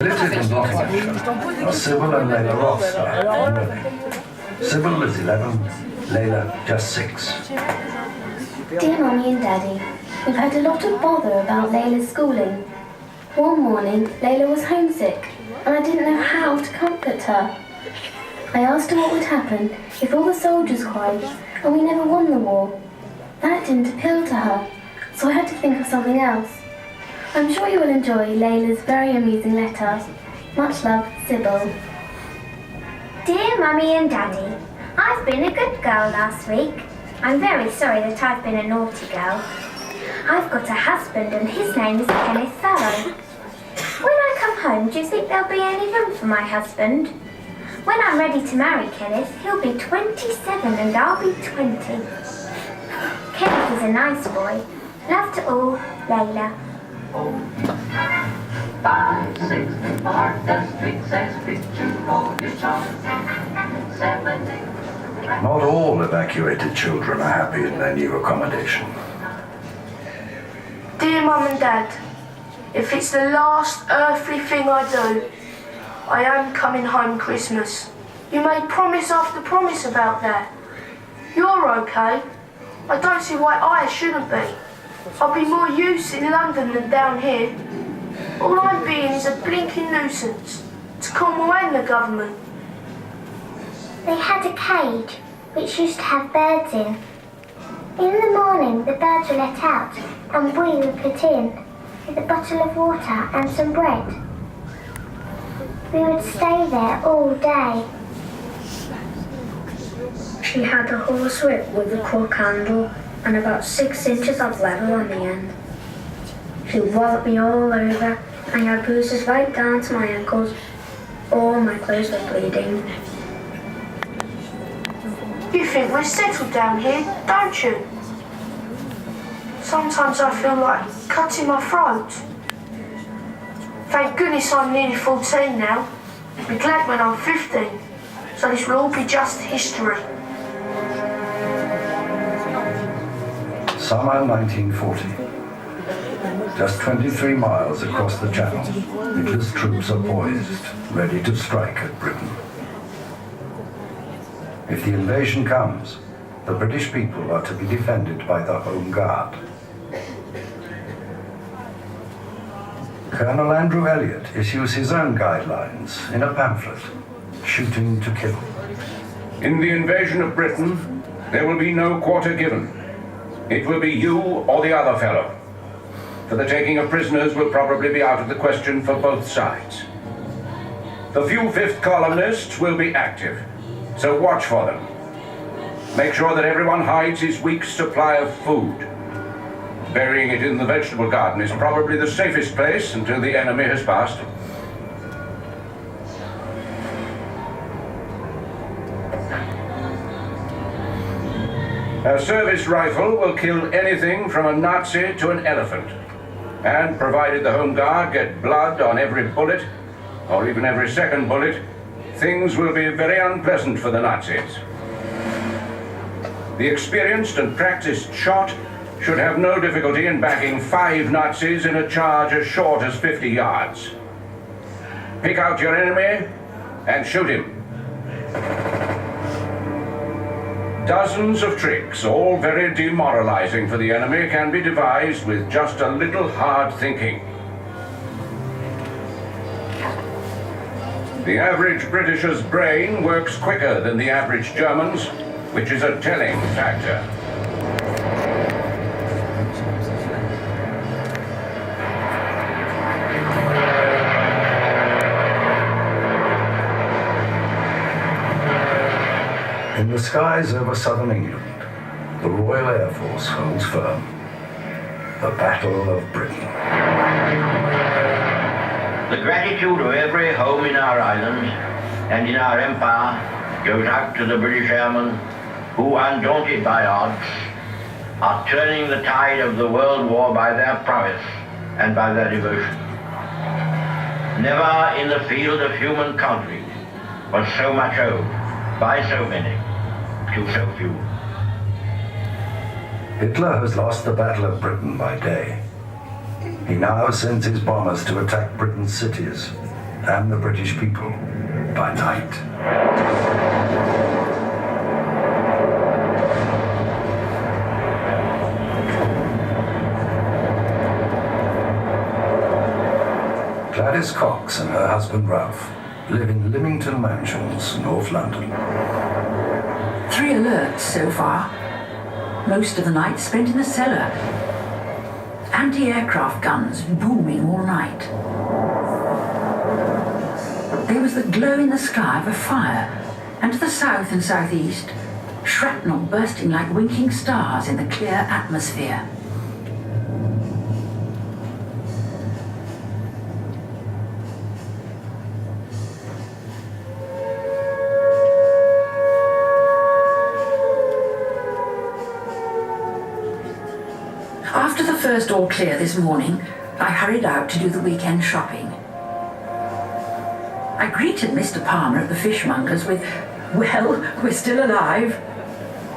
Listed in Nottinghamshire are Sybil and Layla Ross. Sybil is 11, Layla just 6. Dear Mummy and Daddy, we've had a lot of bother about Layla's schooling. One morning, Layla was homesick, and I didn't know how to comfort her. I asked her what would happen if all the soldiers cried and we never won the war. That didn't appeal to her, so I had to think of something else. I'm sure you will enjoy Layla's very amusing letter. Much love, Sybil. Dear Mummy and Daddy, I've been a good girl last week. I'm very sorry that I've been a naughty girl. I've got a husband and his name is Kenneth Farrow. When I come home, do you think there'll be any room for my husband? When I'm ready to marry Kenneth, he'll be 27 and I'll be 20. Kenneth is a nice boy. Love to all, Layla. 5, 6, Mark the Street says picture road is on 70. Not all evacuated children are happy in their new accommodation. Dear Mum and Dad, if it's the last earthly thing I do, I am coming home Christmas. You made promise after promise about that. You're okay. I don't see why I shouldn't be. I'll be more use in London than down here. All I'm being is a blinking nuisance to Cornwall and the government. They had a cage which used to have birds in. In the morning, the birds were let out and we were put in with a bottle of water and some bread. We would stay there all day. She had a horsewhip with a crook handle and about 6 inches of leather on the end. She walloped me all over and had bruises right down to my ankles. All my clothes were bleeding. You think we're settled down here, don't you? Sometimes I feel like cutting my throat. Thank goodness I'm nearly 14 now. I'll be glad when I'm 15, so this will all be just history. Summer 1940. Just 23 miles across the Channel, Hitler's troops are poised, ready to strike at Britain. If the invasion comes, the British people are to be defended by the Home Guard. Colonel Andrew Elliott issues his own guidelines in a pamphlet, Shooting to Kill. In the invasion of Britain, there will be no quarter given. It will be you or the other fellow. For the taking of prisoners will probably be out of the question for both sides. The few fifth columnists will be active, so watch for them. Make sure that everyone hides his week's supply of food. Burying it in the vegetable garden is probably the safest place until the enemy has passed. A service rifle will kill anything from a Nazi to an elephant. And provided the Home Guard get blood on every bullet, or even every second bullet, things will be very unpleasant for the Nazis. The experienced and practiced shot should have no difficulty in backing 5 Nazis in a charge as short as 50 yards. Pick out your enemy and shoot him. Dozens of tricks, all very demoralizing for the enemy, can be devised with just a little hard thinking. The average Britisher's brain works quicker than the average German's, which is a telling factor. In the skies over southern England, the Royal Air Force holds firm. The Battle of Britain. The gratitude of every home in our island and in our empire goes out to the British airmen who, undaunted by odds, are turning the tide of the world war by their prowess and by their devotion. Never in the field of human conflict was so much owed by so many to so few. Hitler has lost the Battle of Britain by day. He now sends his bombers to attack Britain's cities, and the British people by night. Gladys Cox and her husband Ralph live in Lymington Mansions, North London. 3 alerts so far. Most of the night spent in the cellar. Anti-aircraft guns booming all night. There was the glow in the sky of a fire, and to the south and southeast, shrapnel bursting like winking stars in the clear atmosphere. After the first all clear this morning, I hurried out to do the weekend shopping. I greeted Mr. Palmer at the fishmonger's with, "Well, we're still alive."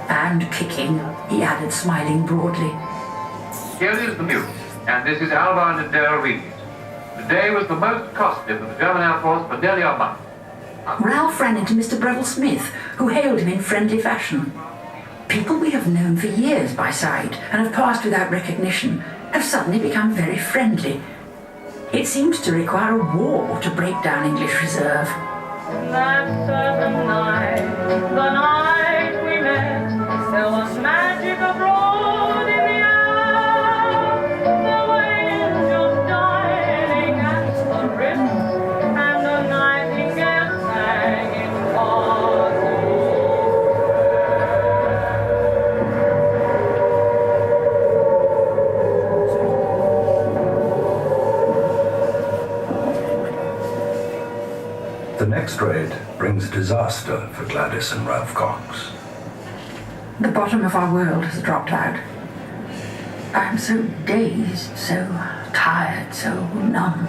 "And kicking," he added, smiling broadly. Here is the news, and this is Alva and Adair Reed. The day was the most costly for the German Air Force for nearly a month. Ralph ran into Mr. Breville Smith, who hailed him in friendly fashion. People we have known for years by sight and have passed without recognition have suddenly become very friendly. It seems to require a war to break down English reserve. That certain night, the night we met, there was magic abroad in the air. There were angels dining at the Ritz, and the nightingale sang in Parsley. The next raid brings disaster for Gladys and Ralph Cox. The bottom of our world has dropped out. I'm so dazed, so tired, so numb.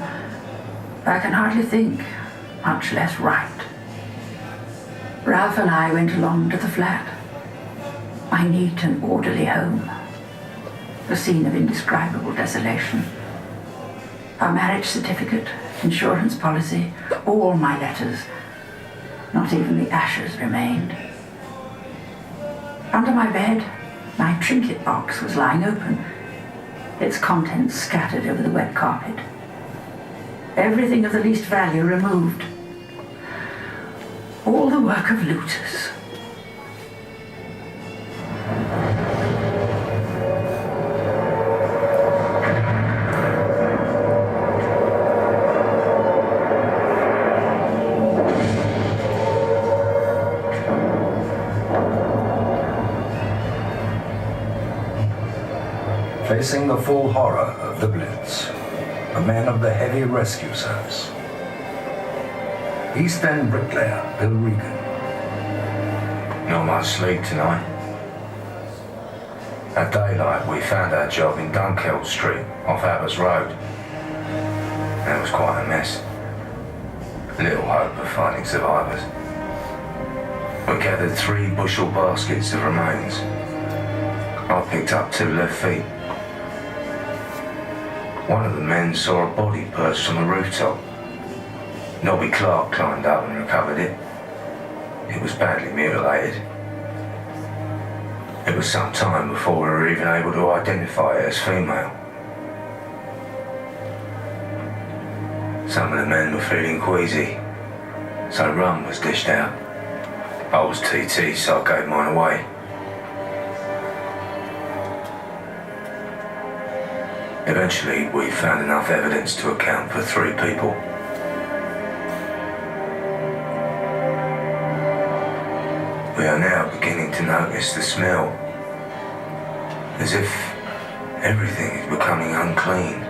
I can hardly think, much less write. Ralph and I went along to the flat. My neat and orderly home. A scene of indescribable desolation. Our marriage certificate, insurance policy, all my letters. Not even the ashes remained. Under my bed, my trinket box was lying open, its contents scattered over the wet carpet. Everything of the least value removed. All the work of looters. Facing the full horror of the Blitz, the men of the Heavy Rescue Service. East End bricklayer Bill Regan. Not much sleep tonight. At daylight, we found our job in Dunkeld Street, off Abbas Road. That was quite a mess. Little hope of finding survivors. We gathered 3 bushel baskets of remains. I picked up 2 left feet. One of the men saw a body perched on the rooftop. Nobby Clark climbed up and recovered it. It was badly mutilated. It was some time before we were even able to identify it as female. Some of the men were feeling queasy, so rum was dished out. I was TT, so I gave mine away. Eventually, we found enough evidence to account for 3 people. We are now beginning to notice the smell, as if everything is becoming unclean.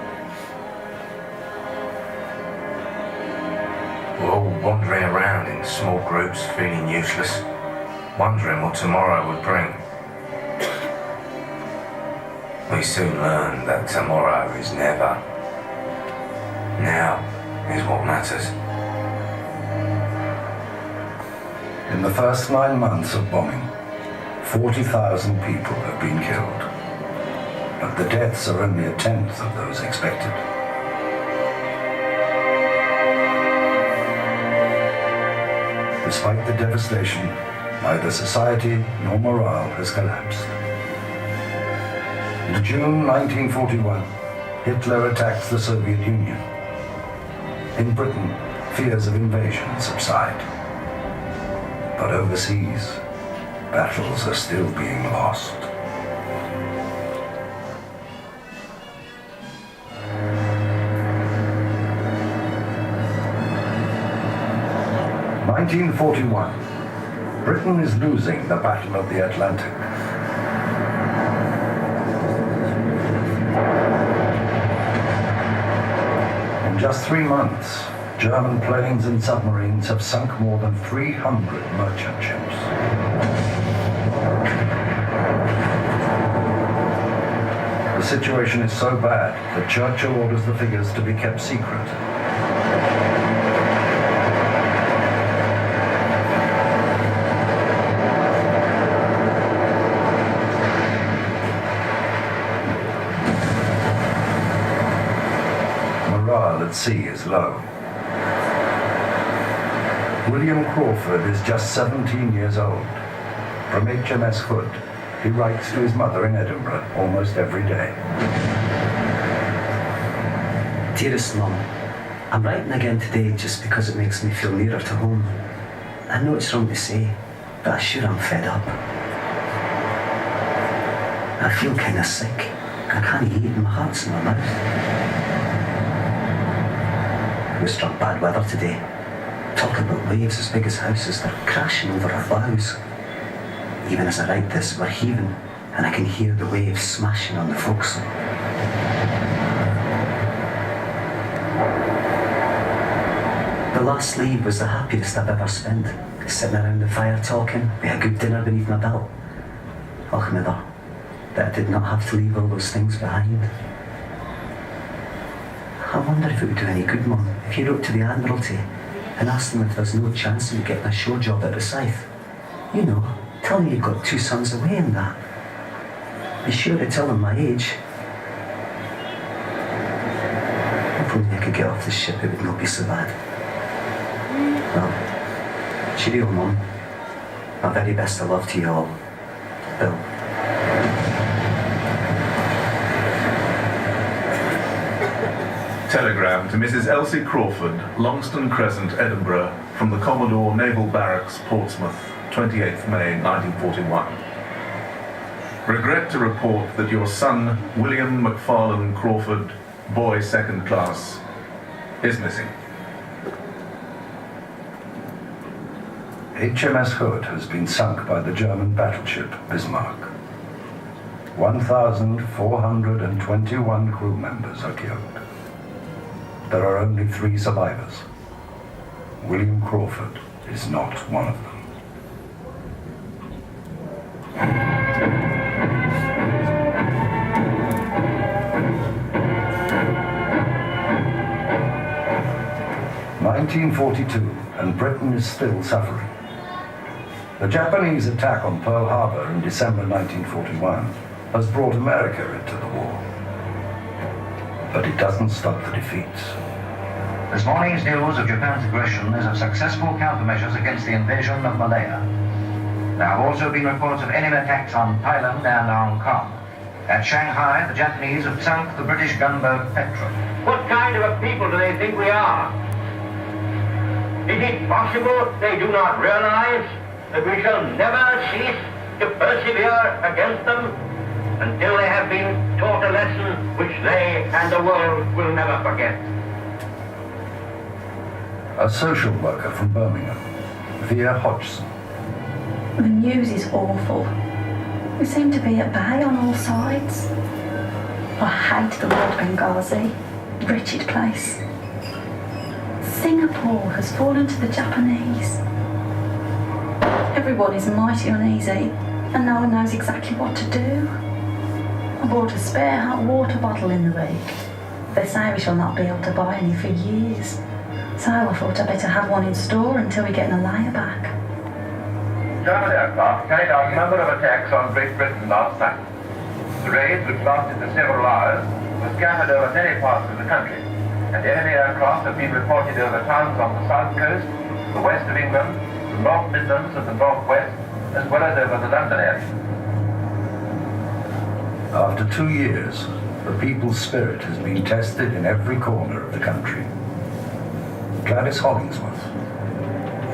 We're all wandering around in small groups, feeling useless, wondering what tomorrow would bring. We soon learned that tomorrow is never. Now is what matters. In the first 9 months of bombing, 40,000 people have been killed. But the deaths are only a tenth of those expected. Despite the devastation, neither society nor morale has collapsed. In June 1941, Hitler attacks the Soviet Union. In Britain, fears of invasion subside. But overseas, battles are still being lost. In 1941, Britain is losing the Battle of the Atlantic. In just 3 months, German planes and submarines have sunk more than 300 merchant ships. The situation is so bad that Churchill orders the figures to be kept secret. Morale at sea is low. William Crawford is just 17 years old. From HMS Hood, he writes to his mother in Edinburgh almost every day. Dearest Mum, I'm writing again today just because it makes me feel nearer to home. I know it's wrong to say, but I'm sure I'm fed up. I feel kind of sick. I can't eat and my heart's in my mouth. We struck bad weather today. Talk about waves as big as houses, they're crashing over our bows. Even as I write this, we're heaving, and I can hear the waves smashing on the forecastle. The last leave was the happiest I've ever spent. Sitting around the fire talking, with a good dinner beneath my belt. Och, mother, that I did not have to leave all those things behind. I wonder if it would do any good, Mum, if you wrote to the Admiralty and asked them if there's no chance of you getting a show job at Rosyth. You know, tell me you've got 2 sons away and that. Be sure to tell them my age. If only I could get off the ship, it would not be so bad. Well, cheerio, Mum. My very best of love to you all. Bill. Telegram to Mrs. Elsie Crawford, Longston Crescent, Edinburgh, from the Commodore Naval Barracks, Portsmouth, 28th May 1941. Regret to report that your son, William McFarlane Crawford, boy 2nd class, is missing. HMS Hood has been sunk by the German battleship Bismarck. 1,421 crew members are killed. There are only 3 survivors. William Crawford is not one of them. (1942) and Britain is still suffering. The Japanese attack on Pearl Harbor in December 1941 has brought America into the war. But it doesn't stop the defeats. This morning's news of Japan's aggression is of successful countermeasures against the invasion of Malaya. There have also been reports of enemy attacks on Thailand and Hong Kong. At Shanghai, the Japanese have sunk the British gunboat Petrel. What kind of a people do they think we are? Is it possible they do not realize that we shall never cease to persevere against them until they have been taught a lesson which they and the world will never forget? A social worker from Birmingham, Via Hodgson. The news is awful. We seem to be at bay on all sides. I hate the Lord Benghazi. Wretched place. Singapore has fallen to the Japanese. Everyone is mighty uneasy, and no one knows exactly what to do. I bought a spare hot water bottle in the week. They say we shall not be able to buy any for years, so I thought I'd better have one in store until we get an layer back. German aircraft carried out a number of attacks on Great Britain last night. The raids, which lasted for several hours, were scattered over many parts of the country, and enemy aircraft have been reported over towns on the south coast, the west of England, the North Midlands and the North West, as well as over the London area. After 2 years, the people's spirit has been tested in every corner of the country. Gladys Hollingsworth.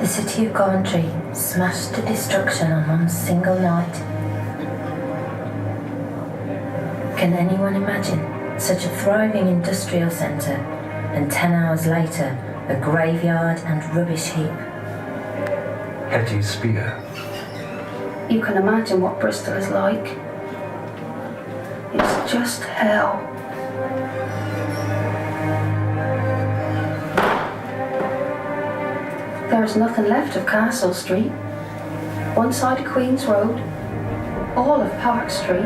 The city of Coventry smashed to destruction on one single night. Can anyone imagine such a thriving industrial centre and 10 hours later a graveyard and rubbish heap? Hetty Spear. You can imagine what Bristol is like. It's just hell. There is nothing left of Castle Street, one side of Queen's Road, all of Park Street.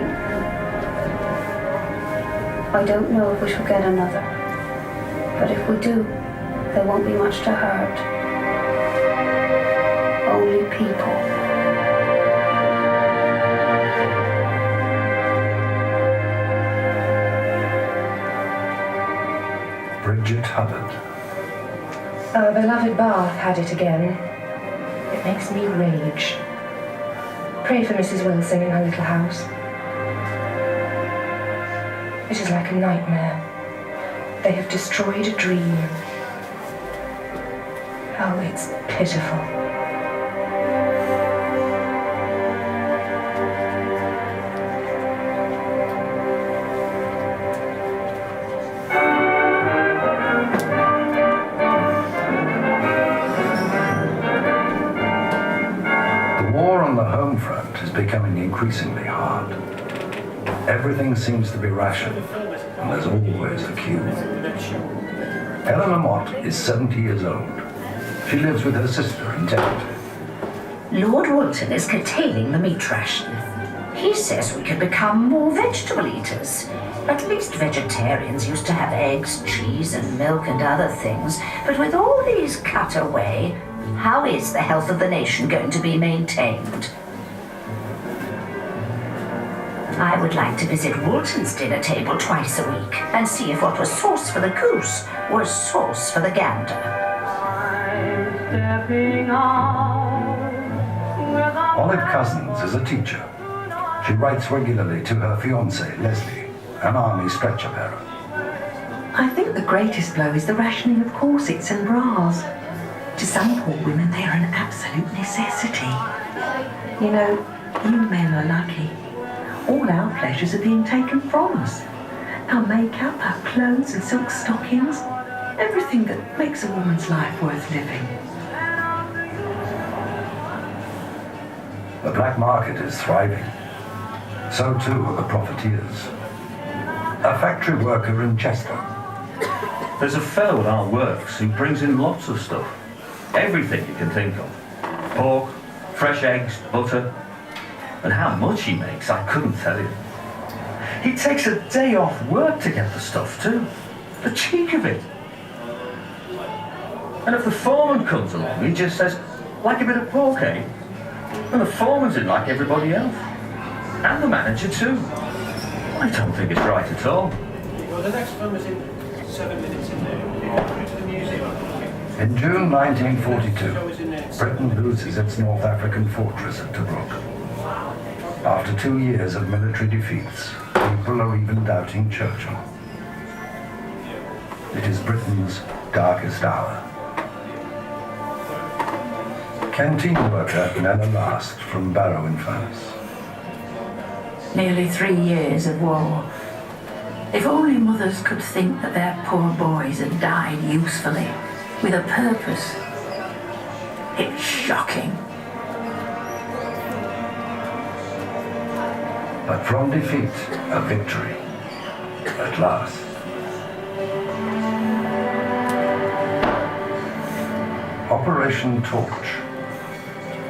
I don't know if we shall get another, but if we do, there won't be much to hurt. Only people. Bridget Hubbard. Our beloved Bath had it again. It makes me rage. Pray for Mrs. Wilson in her little house. It is like a nightmare. They have destroyed a dream. Oh, it's pitiful. Becoming increasingly hard. Everything seems to be rationed, and there's always a queue. Eleanor Mott is 70 years old. She lives with her sister in Kent. Lord Woolton is curtailing the meat ration. He says we can become more vegetable eaters. At least vegetarians used to have eggs, cheese and milk and other things. But with all these cut away, how is the health of the nation going to be maintained? I would like to visit Woolton's dinner table twice a week and see if what was sauce for the goose was sauce for the gander. Olive Cousins is a teacher. She writes regularly to her fiancé, Leslie, an army stretcher bearer. I think the greatest blow is the rationing of corsets and bras. To some poor women, they are an absolute necessity. You know, you men are lucky. All our pleasures are being taken from us. Our makeup, our clothes and silk stockings, everything that makes a woman's life worth living. The black market is thriving. So too are the profiteers. A factory worker in Chester. There's a fellow at our works who brings in lots of stuff. Everything you can think of. Pork, fresh eggs, butter. And how much he makes, I couldn't tell you. He takes a day off work to get the stuff too. The cheek of it. And if the foreman comes along, he just says, like a bit of pork, eh? And the foreman's in like everybody else. And the manager too. I don't think it's right at all. Well, the next film is in 7 minutes in there. To the museum. In June 1942, Britain loses its North African fortress at Tobruk. After 2 years of military defeats, people are even doubting Churchill. It is Britain's darkest hour. Canteen worker Nella Last from Barrow-in-Furness. Nearly 3 years of war. If only mothers could think that their poor boys had died usefully, with a purpose. It's shocking. But from defeat, a victory. At last. Operation Torch.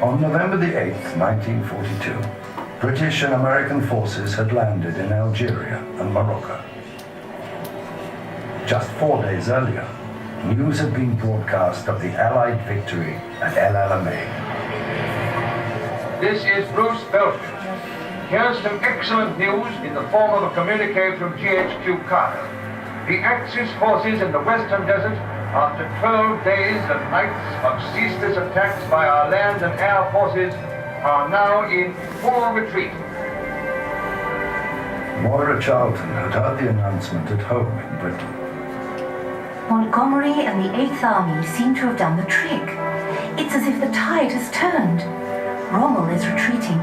On November the 8th, 1942, British and American forces had landed in Algeria and Morocco. Just 4 days earlier, news had been broadcast of the Allied victory at El Alamein. This is Bruce Belcher. Here's some excellent news in the form of a communique from GHQ Carter. The Axis forces in the Western Desert after 12 days and nights of ceaseless attacks by our land and air forces, are now in full retreat. Moira Charlton had heard the announcement at home in Britain. Montgomery and the 8th Army seem to have done the trick. It's as if the tide has turned. Rommel is retreating.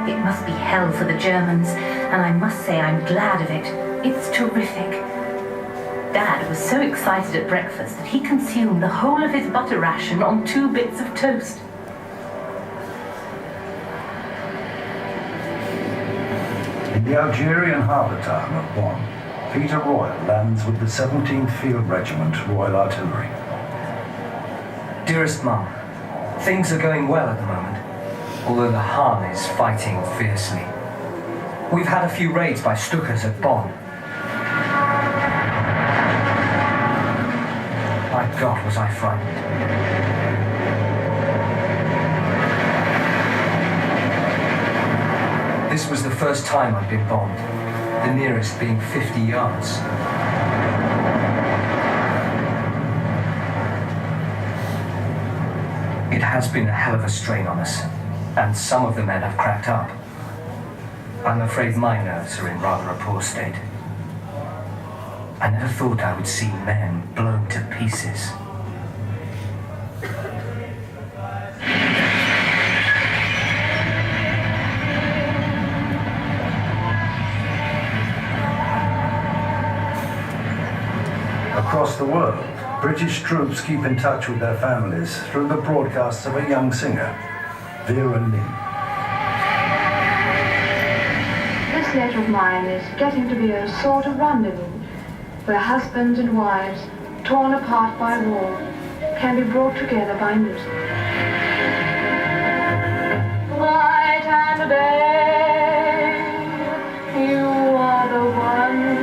It must be hell for the Germans, and I must say I'm glad of it. It's terrific. Dad was so excited at breakfast that he consumed the whole of his butter ration on 2 bits of toast. In the Algerian harbour town of Bonn, Peter Royal lands with the 17th Field Regiment Royal Artillery. Dearest Mum, things are going well at the moment, although the Hun is fighting fiercely. We've had a few raids by Stukas at Bonn. My God, was I frightened. This was the first time I'd been bombed, the nearest being 50 yards. It has been a hell of a strain on us, and some of the men have cracked up. I'm afraid my nerves are in rather a poor state. I never thought I would see men blown to pieces. Across the world, British troops keep in touch with their families through the broadcasts of a young singer, Vera Lynn. This letter of mine is getting to be a sort of rendezvous, where husbands and wives, torn apart by war, can be brought together by music. Night and day, you are the one.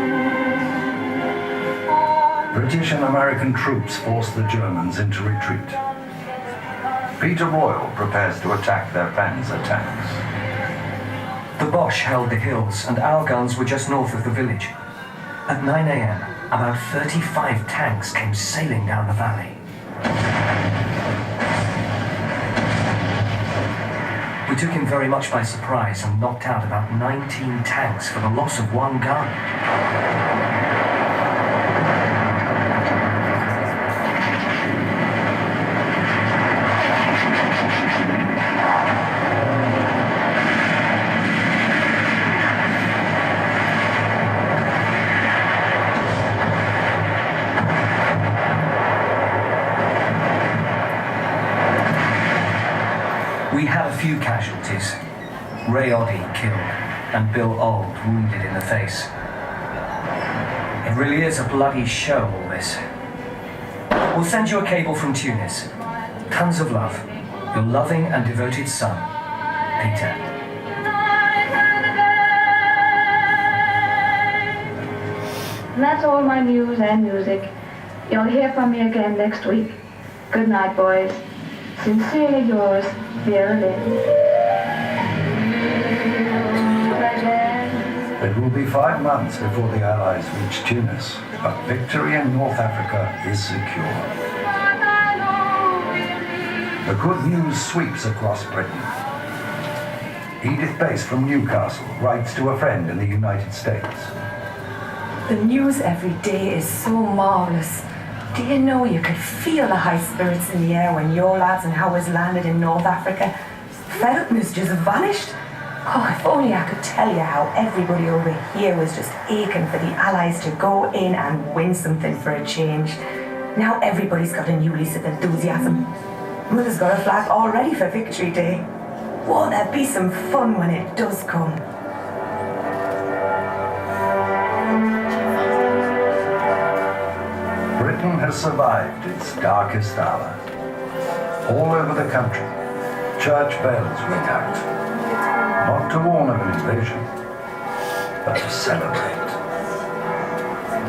British and American troops force the Germans into retreat. Peter Royal prepares to attack their Panzer tanks. The Boche held the hills, and our guns were just north of the village. At 9 a.m., about 35 tanks came sailing down the valley. We took him very much by surprise and knocked out about 19 tanks for the loss of 1 gun. We had a few casualties. Ray Oddie killed, and Bill Auld wounded in the face. It really is a bloody show, all this. We'll send you a cable from Tunis. Tons of love. Your loving and devoted son, Peter. And that's all my news and music. You'll hear from me again next week. Good night, boys. Sincerely yours, Vera Lynn. It will be 5 months before the Allies reach Tunis, but victory in North Africa is secure. The good news sweeps across Britain. Edith Bass from Newcastle writes to a friend in the United States. The news every day is so marvellous. Do you know you could feel the high spirits in the air when your lads and Howard's landed in North Africa? Fed-upness just vanished. Oh, if only I could tell you how everybody over here was just aching for the Allies to go in and win something for a change. Now everybody's got a new lease of enthusiasm. Mother's got a flag all ready for Victory Day. Won't there be some fun when it does come? Britain has survived its darkest hour. All over the country, church bells ring out, not to warn of an invasion, but to celebrate.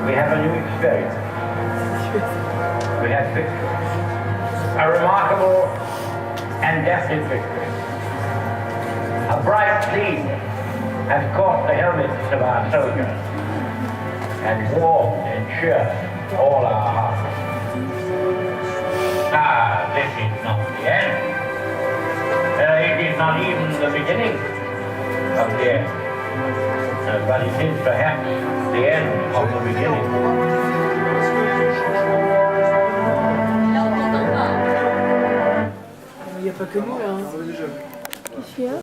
We have a new experience. We have victory. A remarkable and definite victory. A bright gleam has caught the helmets of our soldiers and warmed and cheered all our hearts. Ah, this is not the end. It is not even the beginning of the end. But it is perhaps the end of the beginning. Il n'y a pas que nous là. Hein. Ici, hein.